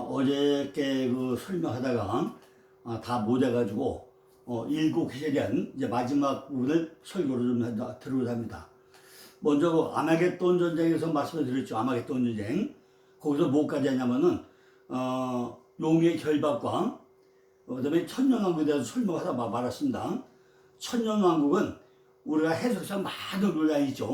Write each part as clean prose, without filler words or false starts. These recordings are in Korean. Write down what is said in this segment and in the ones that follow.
어저께 그 설명하다가 다 못해가지고 일곱 퀴즈에 대한 이제 마지막 부분을 설교를 좀 들어보자 합니다. 먼저 그 아마겟돈 전쟁에서 말씀을 드렸죠. 아마겟돈 전쟁. 거기서 뭐까지 하냐면은 용의 결박과 그다음에 천년왕국에 대해서 설명하다 말았습니다. 천년왕국은 우리가 해석상 많은 논란이 있죠.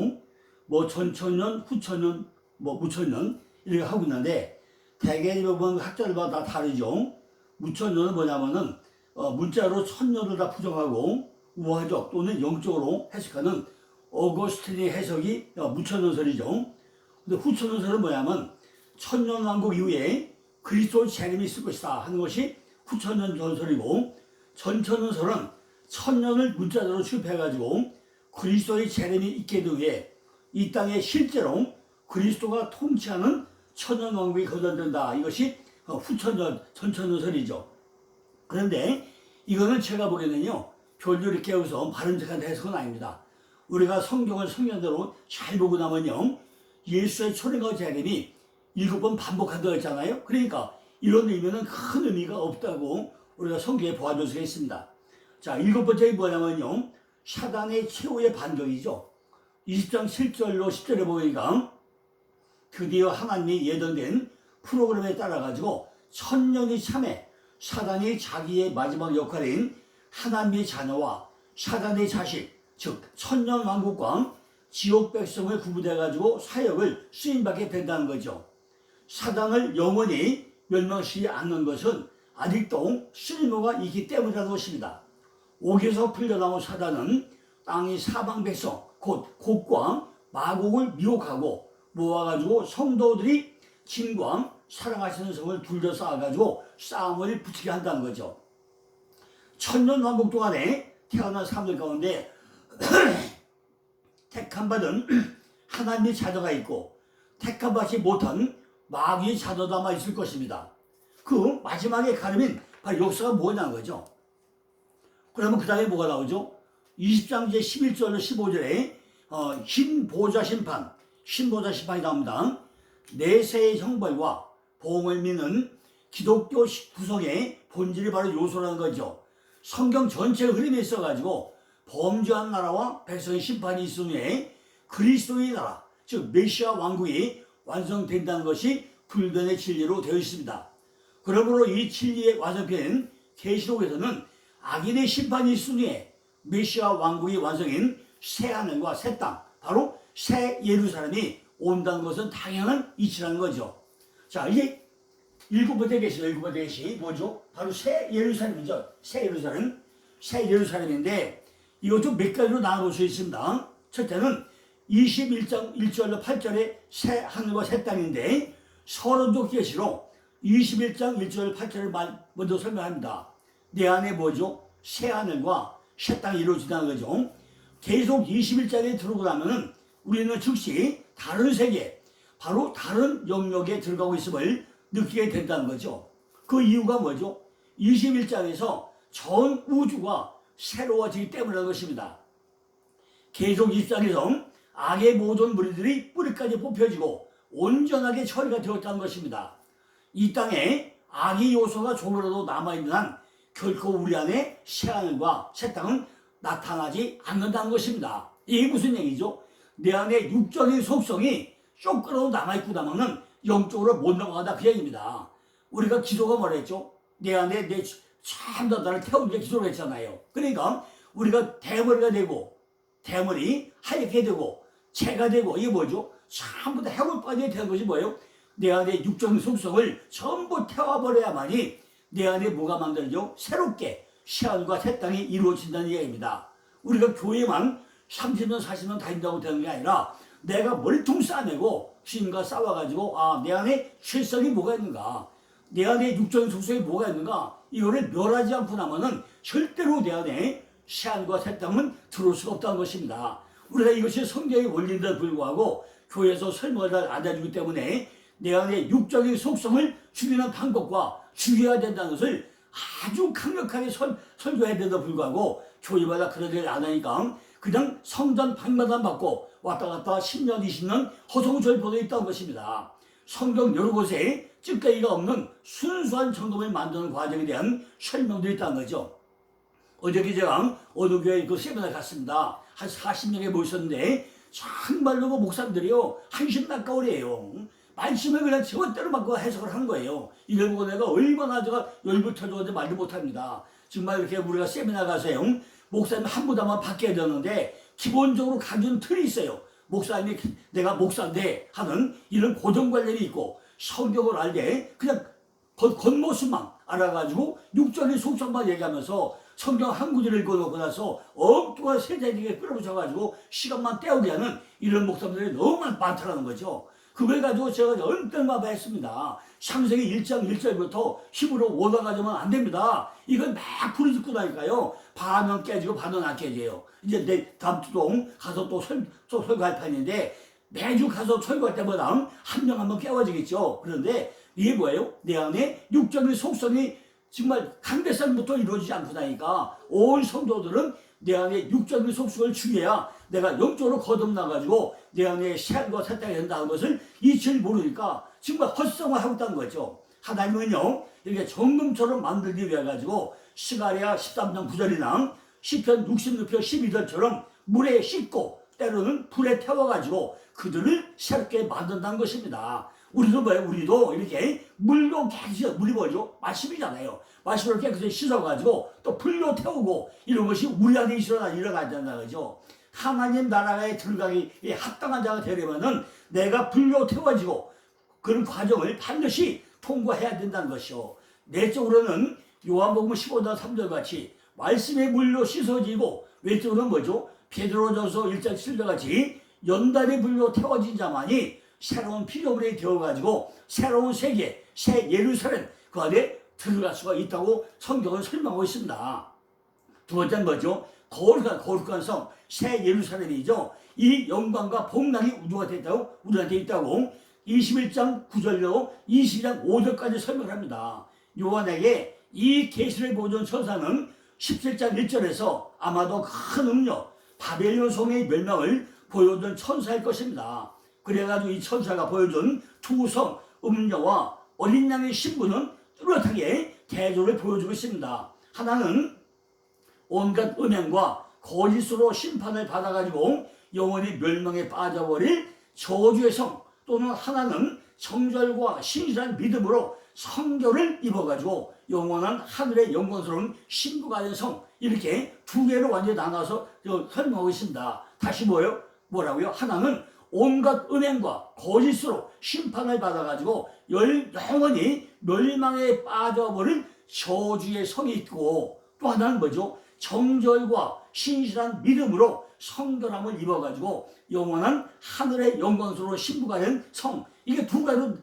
뭐 전천년, 후천년, 뭐 무천년 이렇게 하고 있는데 대개 보면 학자들마다 다 다르죠. 무천년은 뭐냐면은 문자로 천년을 다 부정하고 우화적 또는 영적으로 해석하는 어거스틴의 해석이 무천년설이죠. 근데 후천년설은 뭐냐면 천년왕국 이후에 그리스도 재림이 있을 것이다 하는 것이 후천년 전설이고, 전천년설은 천년을 문자대로 취급해가지고 그리스도의 재림이 있게 된 후에 이 땅에 실제로 그리스도가 통치하는 천년왕국이 거듭된다. 이것이 후천년, 전천년설이죠. 그런데 이거는 제가 보기에는요, 별로 이렇게 여기서 바람직한 해석은 아닙니다. 우리가 성경을 성경대로 잘 보고 나면요, 예수의 초림과 재림이 7번 반복한다고 했잖아요. 그러니까 이런 의미는 큰 의미가 없다고 우리가 성경에 보아줄 수가 있습니다. 자, 7번째가 뭐냐면요, 사단의 최후의 반격이죠. 20장 7절로 10절에 보니까 드디어 하나님이 예정된 프로그램에 따라가지고 천년이 참에 사단이 자기의 마지막 역할인 하나님의 자녀와 사단의 자식, 즉 천년왕국과 지옥 백성을 구분해가지고 사역을 수임받게 된다는 거죠. 사단을 영원히 멸망시키지 않는 것은 아직도 쓸모가 있기 때문이라는 것입니다. 옥에서 풀려나온 사단은 땅의 사방 백성, 곧 곡과 마곡을 미혹하고 모아가지고 성도들이 진과 사랑하시는 성을 둘러싸아가지고 싸움을 붙이게 한다는 거죠. 천년왕국 동안에 태어난 사람들 가운데 택함받은 하나님의 자녀가 있고 택함받지 못한 마귀의 자녀도 아마 있을 것입니다. 그 마지막에 가름인 바로 역사가 뭐냐는 거죠. 그러면 그 다음에 뭐가 나오죠? 20장 이제 11절 15절에 흰 보좌 심판, 신보좌 심판이 나옵니다. 내세의 형벌과 보응을 믿는 기독교 구성의 본질이 바로 요소라는 거죠. 성경 전체 흐름에 있어가지고 범죄한 나라와 백성의 심판이 있은 후에 그리스도의 나라, 즉 메시아 왕국이 완성된다는 것이 불변의 진리로 되어 있습니다. 그러므로 이 진리의 완성편 계시록에서는 악인의 심판이 있은 후에 메시아 왕국이 완성인 새하늘과 새 땅, 바로 새 예루살렘이 온다는 것은 당연한 이치라는 거죠. 자, 이게 일곱 번째 계시 뭐죠? 바로 새 예루살렘이죠. 새 예루살렘. 새 예루살렘인데 이것도 몇 가지로 나눠볼 수 있습니다. 첫째는 21장 1절로 8절에 새 하늘과 새 땅인데 서론도 계시록 21장 1절 8절을 먼저 설명합니다. 내 안에 뭐죠? 새 하늘과 새 땅이 이루어진다는 거죠. 계속 21장에 들어오고 나면은 우리는 즉시 다른 세계, 바로 다른 영역에 들어가고 있음을 느끼게 된다는 거죠. 그 이유가 뭐죠? 21장에서 전 우주가 새로워지기 때문이라는 것입니다. 계속 20장에서 악의 모든 무리들이 뿌리까지 뽑혀지고 온전하게 처리가 되었다는 것입니다. 이 땅에 악의 요소가 조금이라도 남아있는 한 결코 우리 안에 새하늘과 새 땅은 나타나지 않는다는 것입니다. 이게 무슨 얘기죠? 내 안에 육적인 속성이 조금이라도 남아있고 나면은 영적으로 못 넘어간다 그 얘기입니다. 우리가 기도가 뭐라 했죠? 내 안에 내 참다 나를 태우는 게 기도를 했잖아요. 그러니까 우리가 대머리가 되고 대머리 하얗게 되고 채가 되고 이게 뭐죠? 전부 다 해골 빠지게 되는 것이 뭐예요? 내 안에 육적인 속성을 전부 태워버려야만이 내 안에 뭐가 만들어져? 새롭게 새하늘과 새 땅이 이루어진다는 얘기입니다. 우리가 교회만 30년 40년 다닌다고 되는 게 아니라 내가 머리통 싸매고 주님과 싸워가지고 내 안에 실성이 뭐가 있는가, 내 안에 육적인 속성이 뭐가 있는가, 이거를 멸하지 않고 나면은 절대로 내 안에 새하늘과 새 땅은 들어올 수가 없다는 것입니다. 우리가 이것이 성경의 원리인데도 불구하고 교회에서 설명을 잘 안 해주기 때문에 내 안에 육적인 속성을 죽이는 방법과 죽여야 된다는 것을 아주 강력하게 설교해야 된데도 불구하고 교회마다 그런 일을 안 하니까 그냥 성전 방마단 받고 왔다 갔다 10년 20년 허송절보도 있다는 것입니다. 성경 여러 곳에 찌꺼기가 없는 순수한 점검을 만드는 과정에 대한 설명도 있다는 거죠. 어저께 제가 어느 교회 그 세미나 갔습니다. 한 40명에 모였었는데 정말로 그 목사님들이요 한심 낙가오래요. 말씀을 그냥 제멋대로 막 해석을 하는 거예요. 이걸 보고 내가 얼마나 제가 열불 터져서 말도 못합니다. 정말 이렇게 우리가 세미나 가서요 목사님 한 분만 바뀌어야 되는데 기본적으로 가진 틀이 있어요. 목사님이 내가 목사인데 하는 이런 고정관념이 있고 성경을 알게 그냥 겉모습만 알아가지고 육절의 속성만 얘기하면서 성경 한 구절을 읽어놓고 나서 엉뚱한 세대에게 끌어붙여가지고 시간만 때우게 하는 이런 목사님들이 너무 많다는 거죠. 그걸 가지고 제가 얼떨마다 했습니다. 창세기 1장 1절부터 힘으로 오다가지면 안 됩니다. 이건 막 부르짖고 나니까요. 반은 깨지고 반은 안 깨져요. 이제 내 다음 주도 가서 또 설교할 판인데 매주 가서 설교할 때마다 한 명 한 명 깨워지겠죠. 그런데 이게 뭐예요? 내 안에 육적인 속성이 정말 강대상부터 이루어지지 않고 나니까 온 성도들은 내 안에 육적인 속성을 죽여야 내가 영적으로 거듭나가지고 내 안에 삶과 세탁이 된다는 것을 이치를 모르니까 정말 헛성화하고 있다는 거죠. 하나님은요 이렇게 정금처럼 만들기 위해 가지고 스가랴 13장 9절이나 시편 66편 12절처럼 물에 씻고 때로는 불에 태워가지고 그들을 새롭게 만든다는 것입니다. 우리도 뭐예요? 우리도 이렇게 물로 깨끗이, 물이 뭐죠? 말씀이잖아요. 말씀을 깨끗이 씻어가지고 또 불로 태우고 이런 것이 우리 안에 일어나야 된다는 거죠. 하나님 나라에 들어가기 합당한 자가 되려면은 내가 불로 태워지고 그런 과정을 반드시 통과해야 된다는 것이요. 내적으로는 요한복음 15장 3절 같이 말씀의 물로 씻어지고 외적으로는 뭐죠? 베드로전서 1장 7절 같이 연단의 불로 태워진 자만이 새로운 피조물이 되어가지고 새로운 세계, 새 예루살렘 그 안에 들어갈 수가 있다고 성경은 설명하고 있습니다. 두 번째는 뭐죠? 거룩한 성, 새 예루살렘이죠. 이 영광과 복락이 우리한테 있다고 21장 9절로 22장 5절까지 설명합니다. 요한에게 이 계시를 보여준 천사는 17장 1절에서 아마도 큰 음료, 바벨론 성의 멸망을 보여준 천사일 것입니다. 그래가지고 이 천사가 보여준 두 성, 음녀와 어린 양의 신부는 뚜렷하게 대조를 보여주고 있습니다. 하나는 온갖 음행과 거짓으로 심판을 받아가지고 영원히 멸망에 빠져버릴 저주의 성, 또는 하나는 정절과 신실한 믿음으로 성결을 입어가지고 영원한 하늘의 영광스러운 신부가 된 성, 이렇게 두 개로 완전히 나눠서 설명하고 있습니다. 다시 뭐라고요? 하나는 온갖 음행과 거짓으로 심판을 받아가지고 영원히 멸망에 빠져버린 저주의 성이 있고, 또 하나는 뭐죠? 정절과 신실한 믿음으로 성결함을 입어가지고 영원한 하늘의 영광스러운 신부가 된 성, 이게 두 가지로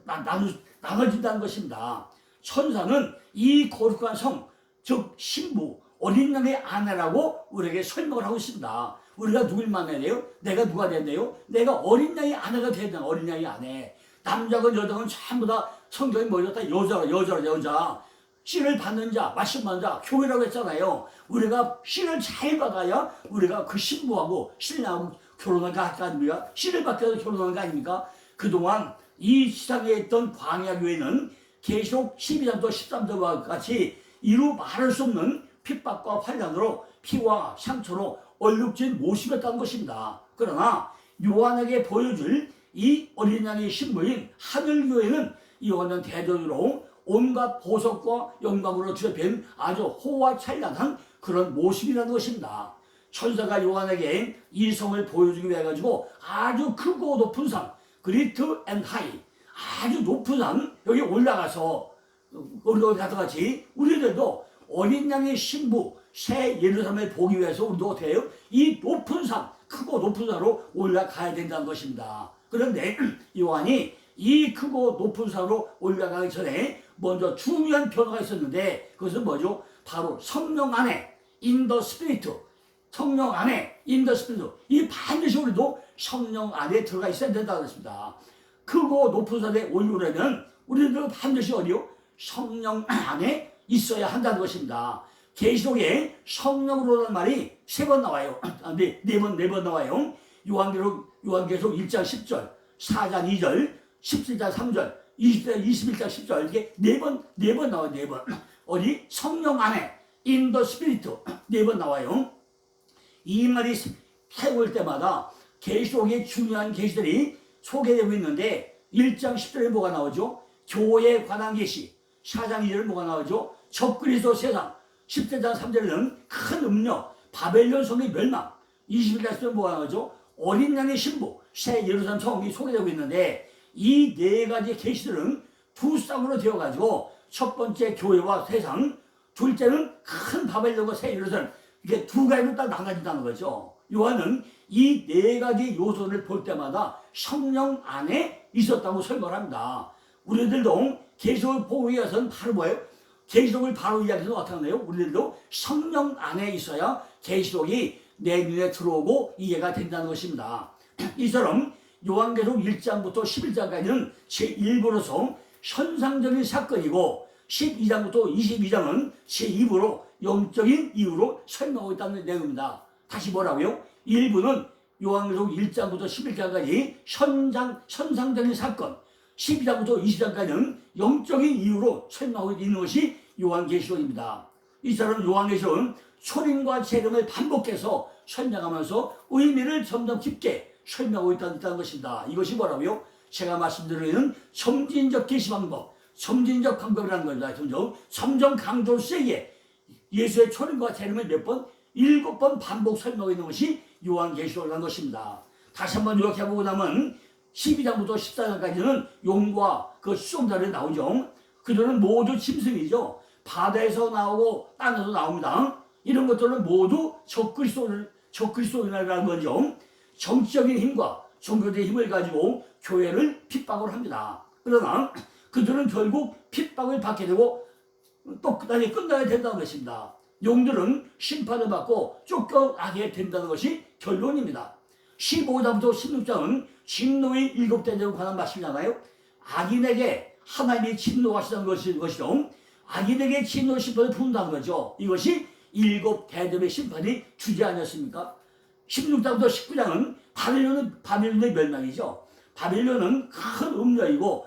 나눠진다는 것입니다. 천사는 이 거룩한 성, 즉 신부, 어린 양의 아내라고 우리에게 설명을 하고 있습니다. 우리가 누굴 만나야 돼요? 내가 누가 된대요? 내가 어린 양의 아내가 돼야 된다. 어린 양의 아내. 남자건 여자건 전부 다 성경이 뭐죠? 다 여자. 씨를 받는 자, 말씀 받는 자, 교회라고 했잖아요. 우리가 씨를 잘 받아야 우리가 그 신부하고 신랑하고 결혼한 거 아닙니까? 씨를 받게 해서 결혼한 거 아닙니까? 그동안 이 시상에 있던 광야교회는 계시록 12장부터 13절과 같이 이루 말할 수 없는 핍박과 환난으로 피와 상처로 얼룩진 모습이었다는 것입니다. 그러나 요한에게 보여줄 이 어린 양의 신부인 하늘교회는 이와는 대조로 온갖 보석과 영광으로 뒤덮인 아주 호화찬란한 그런 모습이라는 것입니다. 천사가 요한에게 이 성을 보여주기 위해 가지고 아주 크고 높은 산, 그리트 앤 하이, 아주 높은 산 여기 올라가서 우리가 같이 우리들도 어린 양의 신부 새 예루살렘을 보기 위해서 우리도 어떻게 해요? 이 높은 산, 크고 높은 산으로 올라가야 된다는 것입니다. 그런데 요한이 이 크고 높은 산으로 올라가기 전에 먼저 중요한 변화가 있었는데 그것은 뭐죠? 바로 성령 안에 in the spirit, 성령 안에 in the spirit, 이 반드시 우리도 성령 안에 들어가 있어야 된다고 했습니다. 크고 높은 산에 올라오려면 우리도 반드시 어디요? 성령 안에 있어야 한다는 것입니다. 계시록에 성령으로라는 말이 3번 나와요. 네 번 나와요. 요한계시록 1장 10절, 4장 2절, 17장 3절, 21장 10절 이렇게 네 번 나와요. 네 번. 어디? 성령 안에 in the spirit 네 번 나와요. 이 말이 세울 때마다 계시록의 중요한 계시들이 소개되고 있는데 1장 10절에 뭐가 나오죠? 교회에 관한 계시. 4장 2절에 뭐가 나오죠? 적그리스도 세상. 10장 3절에는 큰 음료, 바벨론 성의 멸망. 21장 10절에 뭐가 나오죠? 어린 양의 신부, 새 예루살렘 성이 소개되고 있는데 이 네 가지 계시들은 두 쌍으로 되어가지고 첫 번째 교회와 세상, 둘째는 큰 바벨론과 새 예루살렘, 이게 두 가지로 딱 나눠진다는 거죠. 요한은 이 네 가지 요소를 볼 때마다 성령 안에 있었다고 설명을 합니다. 우리들도 계시록을 보기 위해서는 바로 뭐예요? 계시록을 바로 이야기해서 어떻게 하나요? 우리들도 성령 안에 있어야 계시록이 내 눈에 들어오고 이해가 된다는 것입니다. 이처럼 요한계시록 1장부터 11장까지는 제1부로서 현상적인 사건이고 12장부터 22장은 제2부로 영적인 이유로 설명하고 있다는 내용입니다. 다시 뭐라고요? 1부는 요한계시록 1장부터 11장까지 현상적인 사건, 12장부터 20장까지는 영적인 이유로 설명하고 있는 것이 요한계시록입니다. 이처럼 요한계시록은 초림과 재림을 반복해서 설명하면서 의미를 점점 깊게 설명하고 있다는 것입니다. 이것이 뭐라고요? 제가 말씀드리는 점진적 계시 방법, 점진적 방법이라는 겁니다. 점점 강도 세게 예수의 초림과 재림을 몇 번? 7번 반복 설명하고 있는 것이 요한계시록이라는 것입니다. 다시 한번 요약해보고 나면 12장부터 14장까지는 용과 그 수종자들이 나오죠. 그들은 모두 짐승이죠. 바다에서 나오고 땅에서 나옵니다. 이런 것들은 모두 적그리스도인이라는 거죠. 정치적인 힘과 종교적인 힘을 가지고 교회를 핍박을 합니다. 그러나 그들은 결국 핍박을 받게 되고 또 끝나야 된다는 것입니다. 용들은 심판을 받고 쫓겨나게 된다는 것이 결론입니다. 15장부터 16장은 진노의 7대에 관한 말씀이잖아요. 악인에게 하나님이 진노하시는 것이죠. 악인에게 진노 심판을 부른다는 거죠. 이것이 7대접의 심판이 주지 않았습니까? 16장부터 19장은 바빌론의 멸망이죠. 바빌론은 큰 음녀이고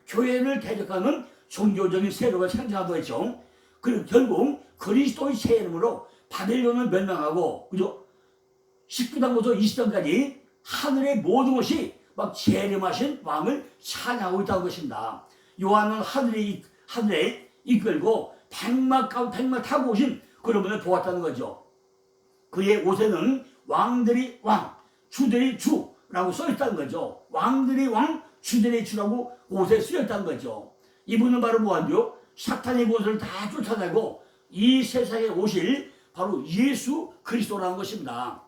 교회를 대적하는 종교적인 세력을 창조하고 있죠. 그리고 결국 그리스도의 새 이름으로 바빌론을 멸망하고, 그죠? 19장부터 20장까지 하늘의 모든 것이 막 재림하신 왕을 찬양하고 있다는 것입니다. 요한은 하늘에 이끌고 백마 타고 오신 그런 분을 보았다는 거죠. 그의 옷에는 왕들이 왕, 주들이 주라고 써있다는 거죠. 왕들이 왕, 주들이 주라고 옷에 쓰였다는 거죠. 이분은 바로 뭐하죠? 사탄의 곳을 다 쫓아내고 이 세상에 오실 바로 예수 그리스도라는 것입니다.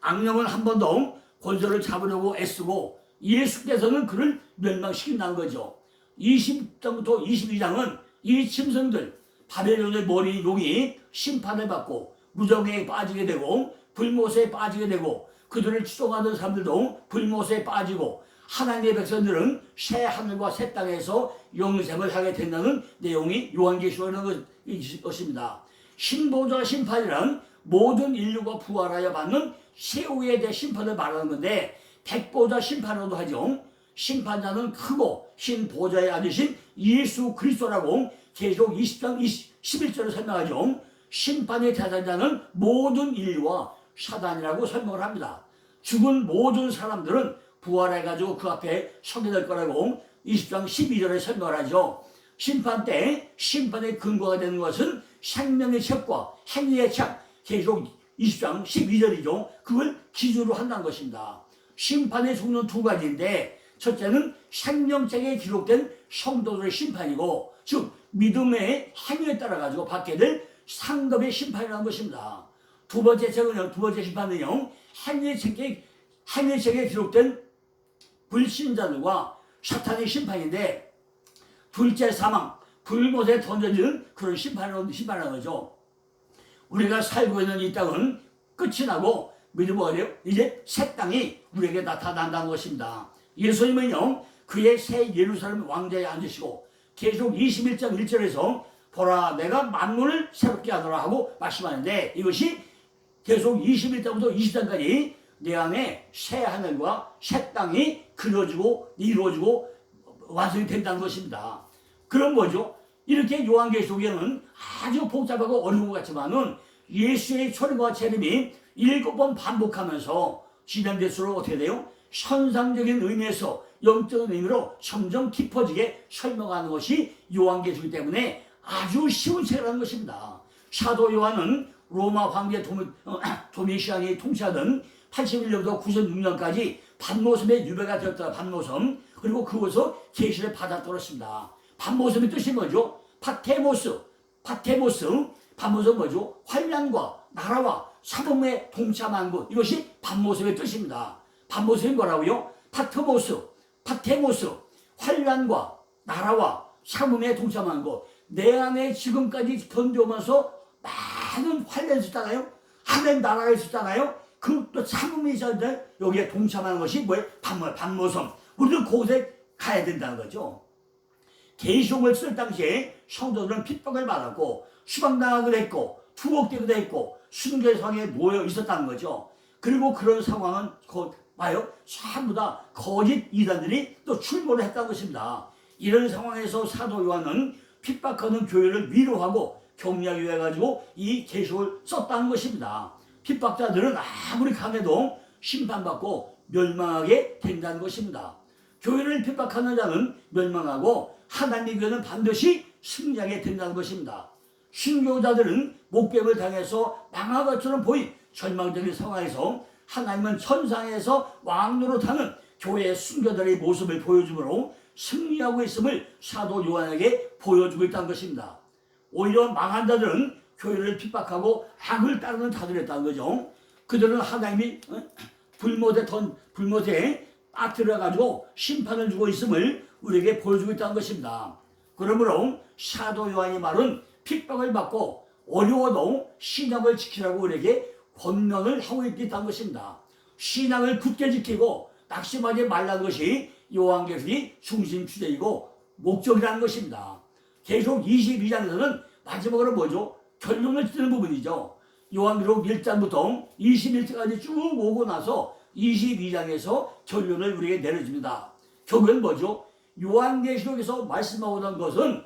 악령은 한 번 더 권세를 잡으려고 애쓰고 예수께서는 그를 멸망시킨다는 거죠. 20장부터 22장은 이 짐승들, 바벨론의 머리 용이 심판을 받고 무정에 빠지게 되고 불못에 빠지게 되고 그들을 추종하는 사람들도 불못에 빠지고 하나님의 백성들은 새 하늘과 새 땅에서 영생을 하게 된다는 내용이 요한계시록이라는 것입니다. 신보좌 심판이란 모든 인류가 부활하여 받는 최후에 대한 심판을 말하는 건데 백보좌 심판으로도 하죠. 심판자는 크고 신보좌에 앉으신 예수 그리스도라고 계시록 20장 11절을 설명하죠. 심판의 대상자는 모든 인류와 사단이라고 설명을 합니다. 죽은 모든 사람들은 부활해가지고 그 앞에 서게 될 거라고 20장 12절에 설명을 하죠. 심판 때 심판의 근거가 되는 것은 생명의 책과 행위의 책, 계시록 20장 12절이죠. 그걸 기준으로 한다는 것입니다. 심판의 종류는 두 가지인데 첫째는 생명책에 기록된 성도들의 심판이고 즉 믿음의 행위에 따라 가지고 받게 될 상급의 심판이라는 것입니다. 두 번째 심판은요 행위책에 기록된 불신자들과 사탄의 심판인데 둘째 사망, 불못에 던져지는 그런 심판하는 거죠. 우리가 살고 있는 이 땅은 끝이 나고 믿으면 어디요? 이제 새 땅이 우리에게 나타난다는 것입니다. 예수님은요 그의 새 예루살렘 왕자에 앉으시고 계속 21장 1절에서 보라 내가 만물을 새롭게 하노라 하고 말씀하는데 이것이 계속 21장부터 20장까지 내 안에 새 하늘과 새 땅이 그려지고 이루어지고 완성이 된다는 것입니다. 그럼 뭐죠? 이렇게 요한계시록에는 아주 복잡하고 어려운 것 같지만은 예수의 초림과 재림이 7번 반복하면서 진행될수록 어떻게 돼요? 현상적인 의미에서 영적인 의미로 점점 깊어지게 설명하는 것이 요한계시록이기 때문에 아주 쉬운 책이라는 것입니다. 사도 요한은 로마 황제 도미시안이 통치하던 81년부터 96년까지 반모섬의 유배가 되었다. 반모섬. 그리고 그곳에서 계시를 받았다고 그랬습니다. 반모섬의 뜻이 뭐죠? 파테모스. 반모섬 뭐죠? 환란과 나라와 사범에 동참한 곳. 이것이 반모섬의 뜻입니다. 반모섬이 뭐라고요? 파테모스. 환란과 나라와 사범에 동참한 곳. 내 안에 지금까지 견뎌오면서 많은 환란이 있었잖아요. 하나님 나라가 있었잖아요. 그 또 참음이 있었는데 여기에 동참하는 것이 뭐예요? 반모섬. 우리도 그곳에 가야 된다는 거죠. 계시록을 쓸 당시에 성도들은 핍박을 받았고 수방당하기도 했고 투옥되기도 했고 순교의 상황에 모여 있었다는 거죠. 그리고 그런 상황은 봐요. 전부 다 거짓 이단들이 또 출몰을 했다는 것입니다. 이런 상황에서 사도 요한은 핍박하는 교회를 위로하고 격려하기 위해 가지고 이 계시록을 썼다는 것입니다. 핍박자들은 아무리 강해도 심판받고 멸망하게 된다는 것입니다. 교회를 핍박하는 자는 멸망하고 하나님의 교회는 반드시 승리하게 된다는 것입니다. 순교자들은 목배임을 당해서 망한 것처럼 보인 절망적인 상황에서 하나님은 천상에서 왕노릇하는 교회의 순교자들의 모습을 보여주므로 승리하고 있음을 사도 요한에게 보여주고 있다는 것입니다. 오히려 망한 자들은 교회를 핍박하고 악을 따르는 자들이었다는 거죠. 그들은 하나님이 불못에 빠뜨려가지고 심판을 주고 있음을 우리에게 보여주고 있다는 것입니다. 그러므로 사도 요한의 말은 핍박을 받고 어려워도 신앙을 지키라고 우리에게 권면을 하고 있다는 것입니다. 신앙을 굳게 지키고 낙심하지 말라는 것이 요한계시록이 중심 주제이고 목적이라는 것입니다. 계시록 22장에서는 마지막으로 뭐죠? 결론을 짓는 부분이죠. 요한계시록 1장부터 21장까지 쭉 오고 나서 22장에서 결론을 우리에게 내려줍니다. 결국은 뭐죠? 요한계시록에서 말씀하고 있는 것은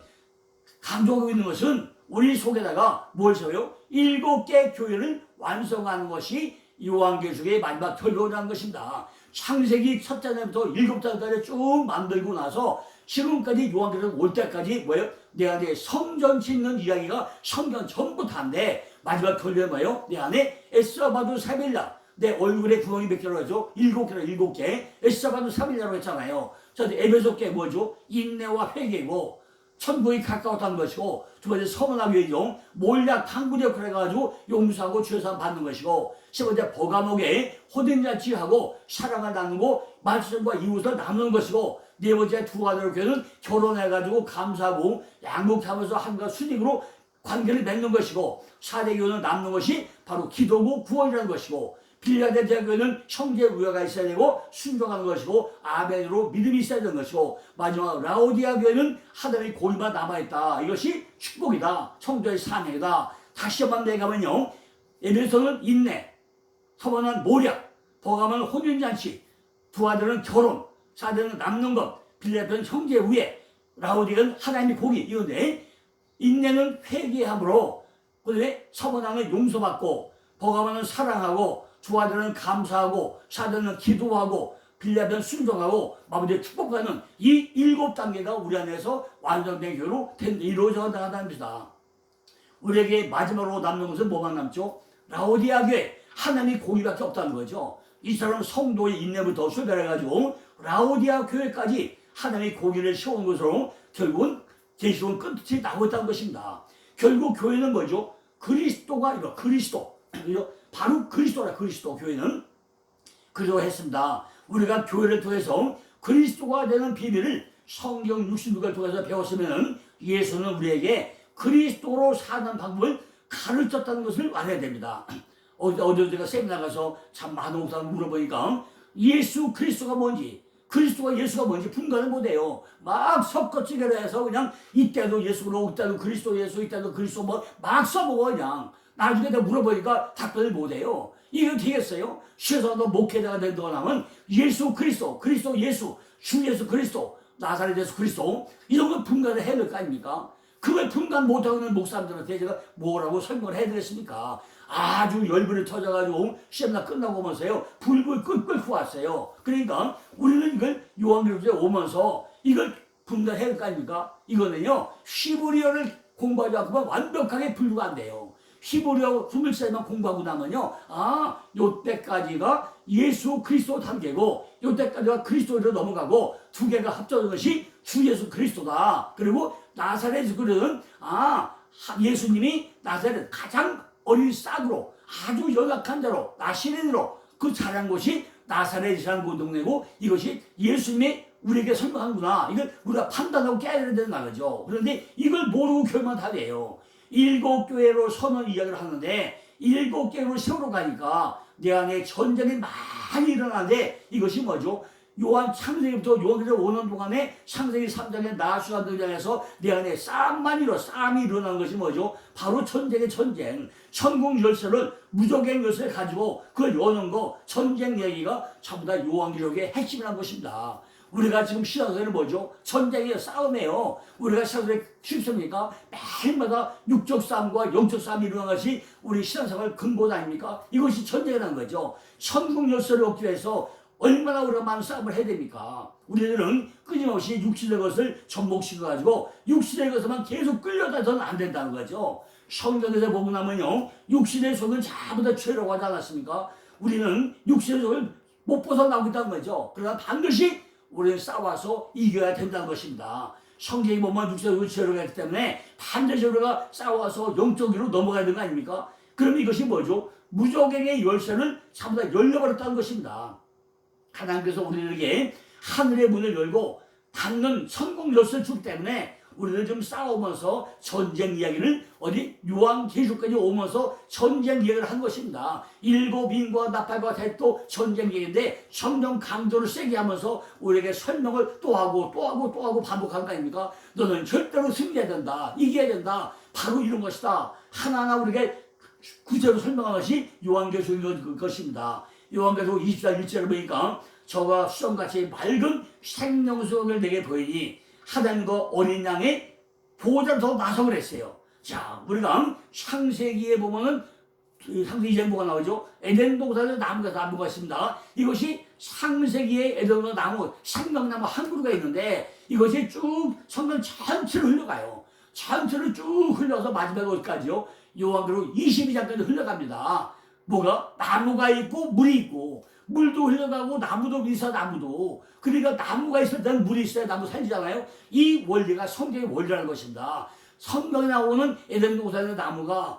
강조하고 있는 것은 우리 속에다가 뭘 써요? 7개 교회를 완성하는 것이 요한계시록의 마지막 결론이라는 것입니다. 창세기 첫 장부터 7장까지 쭉 만들고 나서 지금까지 요한계시록 올 때까지 뭐예요? 내 안에 성전 짓는 이야기가 성경 전부 다인데 마지막 결론이 뭐예요? 내 안에 에스라바도 사빌라 내 얼굴에 구멍이 몇 개라고 하죠? 7개 에스라바도 사빌라라고 했잖아요. 자, 에베소께 뭐죠? 인내와 회개고 천국이 가까웠다는 것이고 두 번째 서문하기 용 몰약 탕구리 역할을 해가지고 용서하고 죄사함 받는 것이고 세 번째 버가목에 호든잔치하고 사랑을 나누고 말씀과 이웃을 나누는 것이고 네 번째 두 가지로 교회는 결혼해가지고 감사하고 양육하면서 한가 수직으로 관계를 맺는 것이고 사대교회는 남는 것이 바로 기도고 구원이라는 것이고 빌라델피아 교회는 형제 우애가 있어야 되고 순종하는 것이고 아멘으로 믿음이 있어야 되는 것이고 마지막 라오디아 교회는 하나님의 고리만 남아있다. 이것이 축복이다. 성도의 사명이다. 다시 한번 내가면요. 에베소는 인내, 서번은 모략, 버가면 혼인잔치, 두 아들은 결혼, 사대는 남는 것, 빌라델피아는 형제 우애, 라오디아는 하나님의 고기. 이건데 인내는 회개함으로 그다음에 서번하는 용서받고 버가면은 사랑하고 두 아들은 감사하고 사들은 기도하고 빌라델피아는 순종하고 마무리에 축복하는 이 7단계가 우리 안에서 완성된 교회로 이루어져 나간답니다. 우리에게 마지막으로 남는 것은 뭐만 남죠? 라오디아 교회 하나님이 공의밖에 없다는 거죠. 이 사람 성도의 인내부터 수별해가지고 라오디아 교회까지 하나님의 공의를 세운 것으로 결국은 계시록은 끝이 나고 있다는 것입니다. 결국 교회는 뭐죠? 그리스도가 이거 그리스도 바로 그리스도라. 그리스도 교회는 그리스도가 했습니다. 우리가 교회를 통해서 그리스도가 되는 비밀을 성경 66을 통해서 배웠으면 예수는 우리에게 그리스도로 사는 방법을 가르쳤다는 것을 알아야 됩니다. 어제 제가 세미나 가서 참 많은 목사님 물어보니까 예수 그리스도가 뭔지 그리스도가 예수가 뭔지 분간을 못해요. 막 섞어치기를 해서 그냥 이때도 예수로 이때도 그리스도 예수 이때도 그리스도 뭐 막 써먹어 그냥. 나중에 내가 물어보니까 답변을 못해요. 이거 되겠어요? 최소한도 목회자가 된다고 하면 예수 그리스도 예수 주 예수 그리스도 나사렛 예수 그리스도 이런 걸 분간을 해야 될 거 아닙니까? 그걸 분간 못하고 있는 목사님들한테 제가 뭐라고 설명을 해드렸습니까? 아주 열불이 터져가지고 시험나 끝나고 오면서요 불불 끓고 왔어요. 그러니까 우리는 이걸 요한계시록에 오면서 이걸 분간해야 될 거 아닙니까? 이거는요 히브리어를 공부하지 않고만 완벽하게 분류가 안 돼요. 히브리어 21살만 공부하고 나면요 요때까지가 예수 그리스도 단계고 요때까지가 그리스도로 넘어가고 두 개가 합쳐진 것이 주 예수 그리스도다. 그리고 나사렛 예수 그리스도는 예수님이 나사렛 가장 어린 싹으로 아주 연약한 자로 나시린으로 그 자란 곳이 나사렛이라는 그 동네고 이것이 예수님이 우리에게 설명하는구나. 이걸 우리가 판단하고 깨달아야 되는 말이죠. 그런데 이걸 모르고 교회만 다 돼요. 7교회로 선언 이야기를 하는데 7교회로 세우러 가니까 내 안에 전쟁이 많이 일어나는데 이것이 뭐죠? 요한 창세기부터 요한계시록 5년 동안에 창세기 3장에 나수가 등장해서 내 안에 싸움이 일어난 것이 뭐죠? 바로 전쟁의 전쟁. 천국 열쇠를 무적의 열쇠를 가지고 그걸 여는 거 전쟁 얘기가 전부 다 요한계시록의 핵심이라는 것입니다. 우리가 지금 신앙생활은 뭐죠? 전쟁이에요. 싸움이에요. 우리가 신앙생활이 쉽습니까? 매일마다 육적 싸움과 영적 싸움이 일어나는 것이 우리 신앙생활 근본 아닙니까? 이것이 전쟁이라는 거죠. 천국 열쇠를 얻기 위해서 얼마나 우리가 많은 싸움을 해야 됩니까? 우리들은 끊임없이 육신의 것을 접목시켜가지고 육신의 것에만 계속 끌려다서는 안 된다는 거죠. 성경에서 보고 나면요 육신의 속은 전부 다 죄라고 하지 않았습니까? 우리는 육신의 속을 못 벗어나고 있다는 거죠. 그러나 반드시 우리는 싸워서 이겨야 된다는 것입니다. 성경이 보면 육신의 속을 죄로 했기 때문에 반드시 우리가 싸워서 영적으로 넘어가야 되는 거 아닙니까? 그럼 이것이 뭐죠? 무적행의 열쇠를 전부 다 열려버렸다는 것입니다. 하나님께서 우리에게 하늘의 문을 열고 닫는 성공 열쇠를 주기 때문에 우리는 좀 싸우면서 전쟁 이야기를 요한계시록까지 오면서 전쟁 이야기를 한 것입니다. 일곱 인과 나팔과 대도 전쟁 얘기인데 점점 강도를 세게 하면서 우리에게 설명을 또 하고 반복한 거 아닙니까? 너는 절대로 승리해야 된다. 이겨야 된다. 바로 이런 것이다. 하나하나 우리에게 구체로 설명한 것이 요한계시록인 것입니다. 요한계시록 24장 1절을 보니까 저가 수정같이 맑은 생명수를 내게 보이니 하나님과 어린 양의 보호자를 더 나서고 그랬어요. 자, 우리가 창세기에 보면은 창세기 2장에 뭐가 나오죠? 에덴 동산에 나무가 있습니다. 이것이 창세기에 에덴 나무, 생명나무 한 그루가 있는데 이것이 쭉 성경 전체를 흘러가요. 전체를 쭉 흘러서 마지막 어디까지요? 요한계시록 22장까지 흘러갑니다. 뭐가? 나무가 있고 물이 있고 물도 흘러가고 나무도 있어 나무도. 그러니까 나무가 있을 때는 물이 있어야 나무 살리잖아요. 이 원리가 성경의 원리라는 것입니다. 성경에 나오는 에덴 동산의 나무가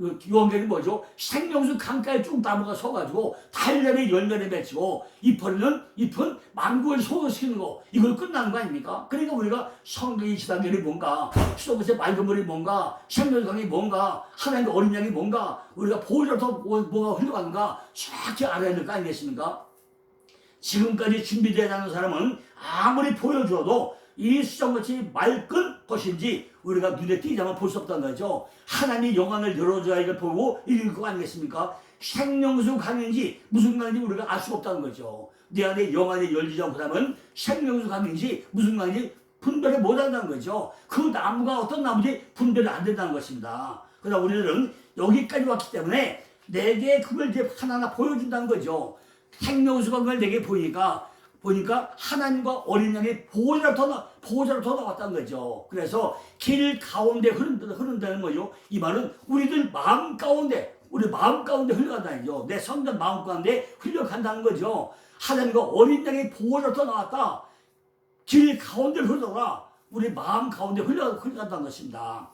요한계시록이 뭐죠? 생명수 강가에 쭉 나무가 서가지고 달열에 열매를 맺히고 잎은 만국을 소화시키는 거 이걸 끝나는 거 아닙니까? 그러니까 우리가 성경의 지단결이 뭔가 수도못의 맑은 물이 뭔가 생명강이 뭔가 하나님의 어린 양이 뭔가 우리가 보호자로서 뭐가 흘러가는가 정확히 알아야 될 거 아니겠습니까? 지금까지 준비되어 가는 사람은 아무리 보여줘도 이 수정같이 맑은 것인지 우리가 눈에 띄자면 볼 수 없다는 거죠. 하나님이 영안을 열어줘야 이걸 보고 읽을 거 아니겠습니까? 생명수 강인지 무슨 강인지 우리가 알 수가 없다는 거죠. 내 안에 영안이 열리지 않고 나면 생명수 강인지 무슨 강인지 분별을 못한다는 거죠. 그 나무가 어떤 나무인지 분별이 안 된다는 것입니다. 그러나 우리들은 여기까지 왔기 때문에 내게 그걸 이제 하나하나 보여준다는 거죠. 생명수가 그걸 내게 보니까 하나님과 어린 양의 보호자로 더 나왔다는 거죠. 그래서 길 가운데 흐른다는 거죠. 이 말은 우리들 마음 가운데 흘러간다는 거죠. 내 성전 마음 가운데 흘러간다는 거죠. 하나님과 어린 양의 보호자로 더 나왔다. 길 가운데 흘러가 우리 마음 가운데 흘러간다는 것입니다.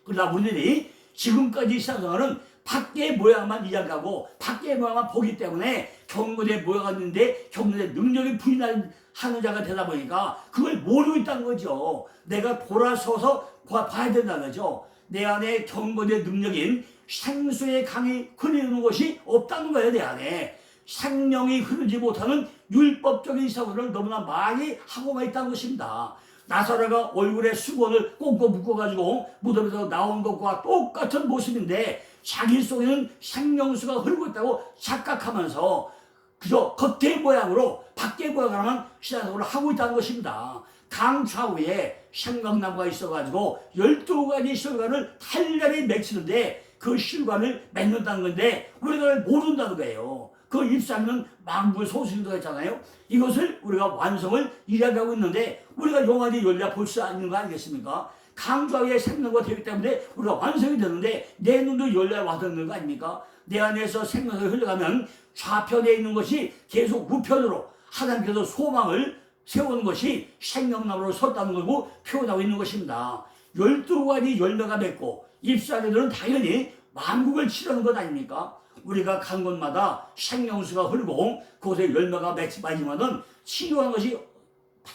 그러나 우리들이 지금까지 신앙생활은 밖의 모양만 이야기하고 밖의 모양만 보기 때문에 경건에 모여갔는데 경건의 능력이 부인하는 자가 되다 보니까 그걸 모르고 있다는 거죠. 내가 돌아서서 봐야 된다는 거죠. 내 안에 경건의 능력인 생수의 강이 흐르는 것이 없다는 거예요. 내 안에 생명이 흐르지 못하는 율법적인 사고를 너무나 많이 하고만 있다는 것입니다. 나사로가 얼굴에 수건을 꽁꽁 묶어가지고 무덤에서 나온 것과 똑같은 모습인데 자기 속에는 생명수가 흐르고 있다고 착각하면서 그저 겉의 모양으로 밖에 보여가면 신앙적으로 하고 있다는 것입니다. 강 좌우에 생명나무가 있어가지고 12가지 실관을 탄탄히 맺히는데 그 실관을 맺는다는 건데 우리가 모른다는 거예요. 그 잎사귀는 만물 소수인도 했잖아요. 이것을 우리가 완성을 이야기하고 있는데 우리가 영원히 열려 볼 수 있는 거 아니겠습니까? 강좌위에 생명과 되기 때문에 우리가 완성이 되는데 내 눈도 열려 와닿는 거 아닙니까? 내 안에서 생명이 흘러가면 좌편에 있는 것이 계속 우편으로 하나님께서 소망을 세우는 것이 생명나무로 섰다는 거고 표현하고 있는 것입니다. 12가지 열매가 맺고 잎사귀들은 당연히 만국을 치르는 것 아닙니까? 우리가 간 곳마다 생명수가 흐르고 그곳에 열매가 맺지만은 치유하는 것이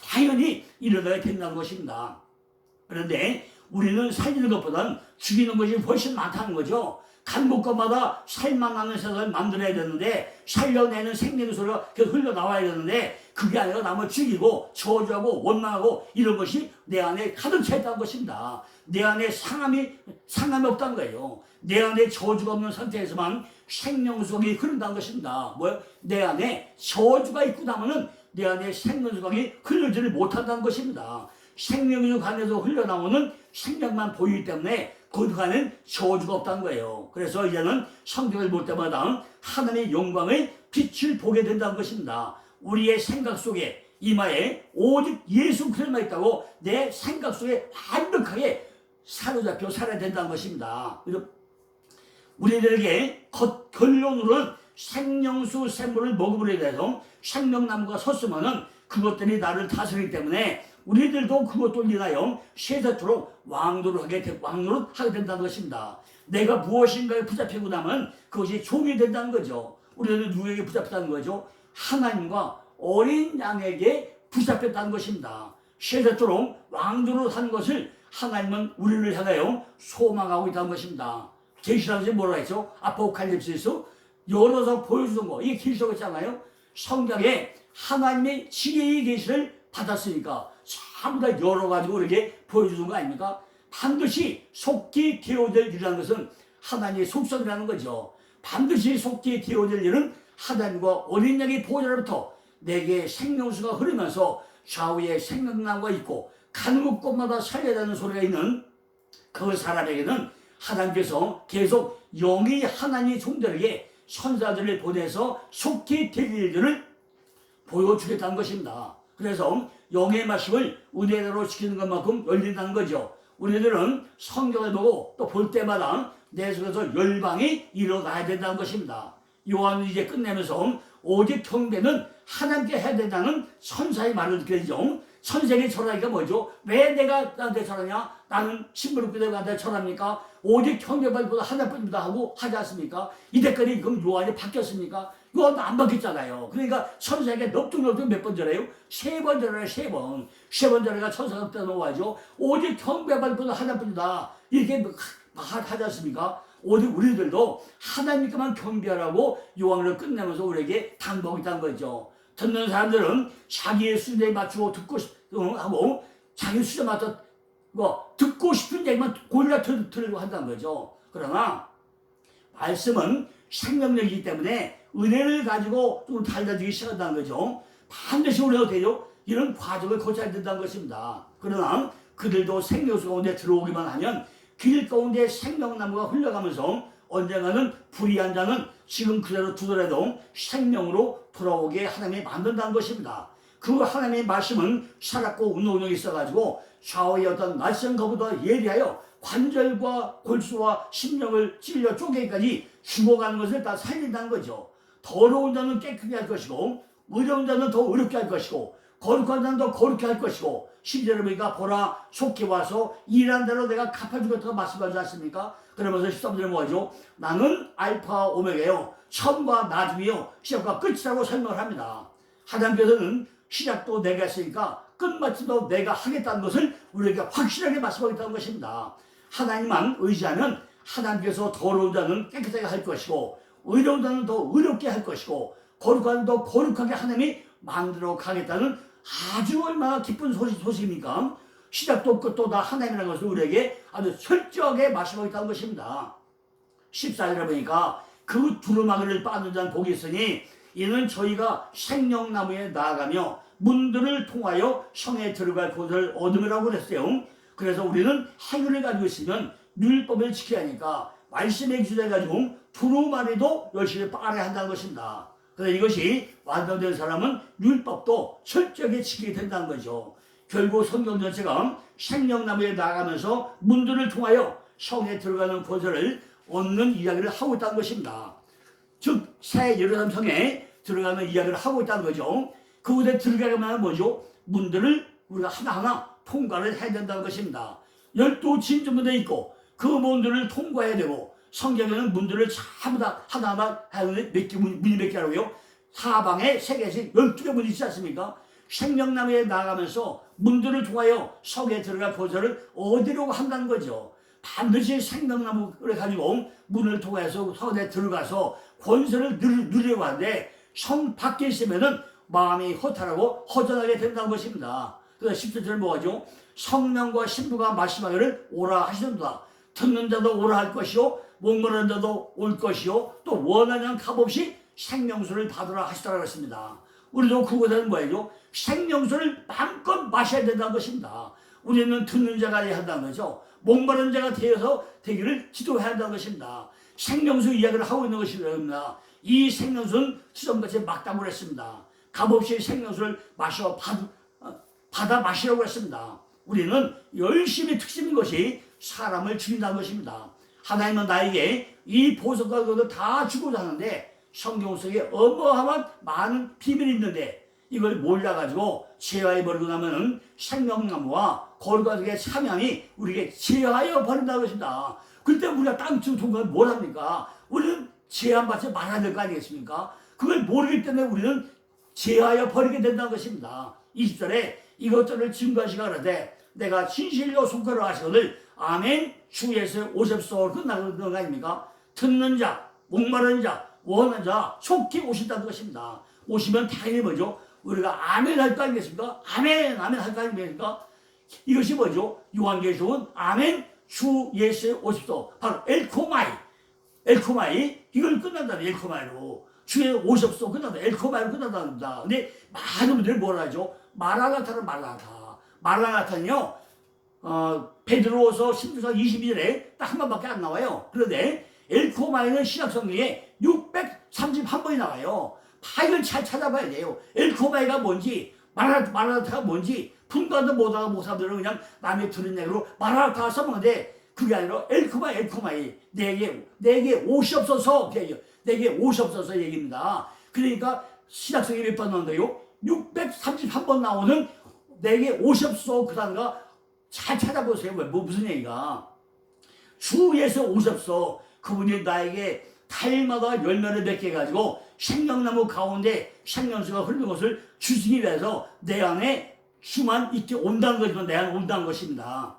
당연히 일어나야 된다는 것입니다. 그런데 우리는 살리는 것보다는 죽이는 것이 훨씬 많다는 거죠. 간 곳마다 살만하는 세상을 만들어야 되는데 살려내는 생명수가 계속 흘러나와야 되는데 그게 아니라 남을 죽이고 저주하고 원망하고 이런 것이 내 안에 가득 차 있다는 것입니다. 내 안에 상함이 없다는 거예요. 내 안에 저주가 없는 상태에서만 생명수가 흐른다는 것입니다. 뭐요? 내 안에 저주가 있고 나면은 내 안에 생명수가 흐르지를 못한다는 것입니다. 생명수 안에서 흘러나오는 생명만 보이기 때문에 그 안에는 저주가 없다는 거예요. 그래서 이제는 성경을 볼 때마다 하나님의 영광의 빛을 보게 된다는 것입니다. 우리의 생각 속에 이마에 오직 예수 그리스도만 있다고 내 생각 속에 완벽하게 사로잡혀 살아야 된다는 것입니다. 우리들에게 결론으로는 생명수 샘물을 먹음으로 인해서 생명나무가 섰으면은 그것들이 나를 다스리기 때문에 우리들도 그것도 인하여 세세토록 왕노릇 하게 된다는 것입니다. 내가 무엇인가에 붙잡히고 나면 그것이 종이 된다는 거죠. 우리는 누구에게 붙잡혔다는 거죠? 하나님과 어린 양에게 붙잡혔다는 것입니다. 세세토록 왕노릇 하는 것을 하나님은 우리를 향하여 소망하고 있다는 것입니다. 계시록에서 뭐라 했죠? 아포칼립스에서 열어서 보여주는 거, 이게 계시록이잖아요. 성경에 하나님의 지혜의 계시를 받았으니까 전부 다 열어가지고 이렇게 보여주는 거 아닙니까? 반드시 속기 되어질 일이라는 것은 하나님의 속성이라는 거죠. 반드시 속기 되어질 일은 하나님과 어린 양의 보좌로부터 내게 생명수가 흐르면서 좌우에 생명나무가 있고 가는 곳마다 살려야 하는 소리가 있는 그 사람에게는 하나님께서 계속 영이 하나님의 종들에게 선사들을 보내서 속히 될 일들을 보여주겠다는 것입니다. 그래서 영의 말씀을 은혜대로 지키는 것만큼 열린다는 거죠. 우리들은 성경을 보고 또 볼 때마다 내 속에서 열방이 일어나야 된다는 것입니다. 요한은 이제 끝내면서 오직 경배는 하나님께 해야 된다는 천사의 말을 듣게 되죠. 천사에게 절하기가 뭐죠? 왜 내가 나한테 절하냐? 나는 신부름꾼이 나한테 절합니까? 오직 경배받보다 하나뿐입니다 하고 하지 않습니까? 이때까지 그럼 요한이 바뀌었습니까? 요한도 안 바뀌었잖아요. 그러니까 천사에게 넙죽넙죽 몇 번 절해요? 3번 절해요. 3번. 3번 절해가 천사가 떠나와죠. 오직 경배받보다 하나뿐이다. 이렇게 하지 않습니까? 오직 우리들도 하나님께만 경배하라고 요한을 끝내면서 우리에게 당부하고 있다는 거죠. 듣는 사람들은 자기의 수준에 맞추고 듣고 하고 자기 수준에 맞춰 듣고 싶은 얘기만 골라 들으려고 한다는 거죠. 그러나 말씀은 생명력이기 때문에 은혜를 가지고 좀 달라지기 시작한다는 거죠. 반드시 우리가 되죠. 이런 과정을 거쳐야 된다는 것입니다. 그러나 그들도 생명수 가운데 들어오기만 하면 길 가운데 생명나무가 흘러가면서 언젠가는 불의한 자는 지금 그대로 두더라도 생명으로 돌아오게 하나님이 만든다는 것입니다. 그 하나님의 말씀은 살았고 운동력이 있어가지고 좌우의 어떤 낯선 것보다 예리하여 관절과 골수와 심령을 찔려 쪼개기까지 죽어가는 것을 다 살린다는 거죠. 더러운 자는 깨끗게 할 것이고 의로운 자는 더 의롭게 할 것이고 거룩한 자는 더 거룩게 할 것이고 10절에 보니까 보라 속히 와서 일한 대로 내가 갚아주겠다고 말씀하지 않습니까? 그러면서 13절에 뭐하죠? 나는 알파와 오메가요 처음과 나중이요 시작과 끝이라고 설명을 합니다. 하나님께서는 시작도 내가 했으니까 끝마침도 내가 하겠다는 것을 우리에게 확실하게 말씀하겠다는 것입니다. 하나님만 의지하면 하나님께서 더러운 자는 깨끗하게 할 것이고 의로운 자는 더 의롭게 할 것이고 거룩한 자는 더 거룩하게 하나님이 만들어 가겠다는 아주 얼마나 기쁜 소식입니까? 시작도 끝도 다 하나님이라는 것을 우리에게 아주 철저하게 말씀하고 있다는 것입니다. 14절에 보니까 그 두루마기를 빠는 자는 복이 있으니 이는 저희가 생명나무에 나아가며 문들을 통하여 성에 들어갈 곳을 얻음이라고 그랬어요. 그래서 우리는 행위를 가지고 있으면 율법을 지켜야 하니까 말씀의 기준을 가지고 두루마리도 열심히 빨아야 한다는 것입니다. 그래서 이것이 완성된 사람은 율법도 철저하게 지키게 된다는 거죠. 결국 성경 전체가 생명나무에 나가면서 문들을 통하여 성에 들어가는 권세를 얻는 이야기를 하고 있다는 것입니다. 즉 새 예루살렘 성에 들어가는 이야기를 하고 있다는 거죠. 그곳에 들어가려면 뭐죠? 문들을 우리가 하나하나 통과를 해야 된다는 것입니다. 12진주문에 있고 그 문들을 통과해야 되고, 성경에는 문들을 전부 다 하나하나 하는데 문이 몇 개라고요? 사방에 3개씩 12개 문이 있지 않습니까? 생명나무에 나가면서 문들을 통하여 성에 들어갈 권세를 얻으려고 한다는 거죠. 반드시 생명나무를 가지고 문을 통해서 성에 들어가서 권세를 누리려고 하는데, 성 밖에 있으면은 마음이 허탈하고 허전하게 된다는 것입니다. 그래서 17절에 뭐하죠? 성령과 신부가 말씀하기를 오라 하시는도다. 듣는 자도 오라 할 것이요, 목마른 자도 올 것이요, 또 원하는 값없이 생명수를 받으라 하시더라고 했습니다. 우리도 그곳에는 뭐예요? 생명수를 마음껏 마셔야 된다는 것입니다. 우리는 듣는 자가 돼야 한다는 거죠. 목마른 자가 되기를 기도해야 한다는 것입니다. 생명수 이야기를 하고 있는 것입니다. 이 생명수는 지금까지 막담을 했습니다. 값없이 생명수를 받아 마시라고 했습니다. 우리는 열심히 특심인 것이 사람을 죽인다는 것입니다. 하나님은 나에게 이 보석과 그것을 다 주고자 하는데, 성경 속에 어마어마한 많은 비밀이 있는데 이걸 몰라가지고 제어해버리고 나면은 생명나무와 거룩하게 참여함이 우리에게 제어하여 버린다는 것입니다. 그때 우리가 땅 주고 동간 뭘 합니까? 우리는 제한받지 말아야 될 거 아니겠습니까? 그걸 모르기 때문에 우리는 제하여 버리게 된다는 것입니다. 20절에 이것들을 증거하시가 그러되 내가 진실로 속하러 하시거늘 아멘 주 예수 오십소 끝나는 거 아닙니까? 듣는 자, 목마른 자, 원하는 자 속히 오신다는 것입니다. 오시면 당연히 뭐죠? 우리가 아멘 할 거 아니겠습니까? 아멘 아멘 할 거 아니겠습니까? 이것이 뭐죠? 요한계시록은 아멘 주 예수 오십소, 바로 엘코마이 이걸 끝난다는 엘코마이로 주에 오십소 끝난다. 엘코마이로 끝난답니다. 근데 많은 분들이 뭐라 하죠? 마라나타는 마라나타는요 베드로서 16장 22절에 딱 한 번밖에 안 나와요. 그런데 엘코마이는 신약 성경에 631번이 나와요. 파일을 잘 찾아봐야 돼요. 엘코마이가 뭔지, 마라나타가 뭔지 분간도 못하고 목사들은 그냥 남의 들은 얘기로 마라나타가 써먹는데, 그게 아니라 엘코마이 내게 옷이 없어서, 내게 옷이 없어서 얘기입니다. 그러니까 신약성에 몇 번 나온다요? 631번 나오는 내게 옷이 없어 그 단어가 잘 찾아보세요. 무슨 얘기가? 주 예수 오십소. 그분이 나에게 달마다 열매를 맺게 해가지고 생명나무 가운데 생명수가 흐르는 것을 주시기 위해서 내 안에 주만 있게 온다는 것이면 내 안에 온다는 것입니다.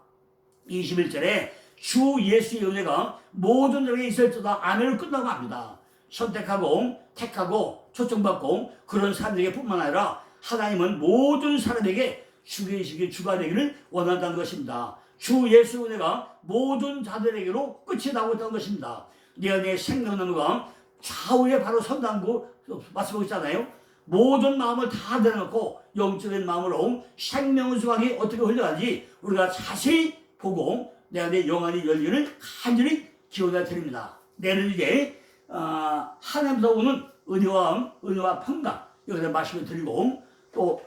21절에 주 예수의 은혜가 모든 자에게 있을지어다 아멘을 끝나고 합니다. 선택하고 택하고 초청받고 그런 사람에게 뿐만 아니라 하나님은 모든 사람에게 주계시기 주가 되기를 원한다는 것입니다. 주 예수 은혜가 모든 자들에게로 끝이 나고 있다는 것입니다. 내 안에 생명나무가 좌우에 바로 선다는 거 말씀하고 있잖아요. 모든 마음을 다 내려놓고 영적인 마음으로 생명의 수강이 어떻게 흘러가는지 우리가 자세히 보고 내 안에 영안이 열리기를 간절히 기원해 드립니다. 내는 이제 하나님에서 오는 은혜와 평강 여기서 말씀을 드리고 또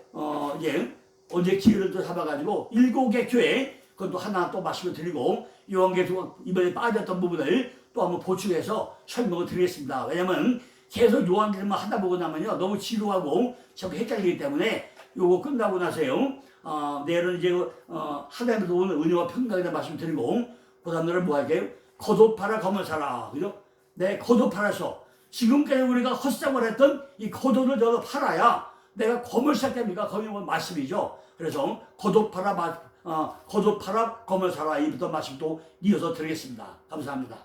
이제 언제 기회를 또 잡아가지고 7개 교회 그것도 하나 또 말씀을 드리고 요한계시록 이번에 빠졌던 부분을 또 한번 보충해서 설명을 드리겠습니다. 왜냐면 계속 요한계시록만 하다 보고 나면요 너무 지루하고 자꾸 헷갈리기 때문에 요거 끝나고 나서요 내일은 이제 하나님에서 오는 은혜와 평강에 대한 말씀 드리고 그 다음 날은 뭐 할게요? 겉옷 팔아 검을 사라. 그죠? 내 겉옷 팔아서 지금까지 우리가 헛상을 했던 이 겉옷을 저도 팔아야 내가 검을 살 때입니까? 검이 뭐 말씀이죠. 그래서 겉옷 팔아 검을 사라 이부터 말씀도 이어서 드리겠습니다. 감사합니다.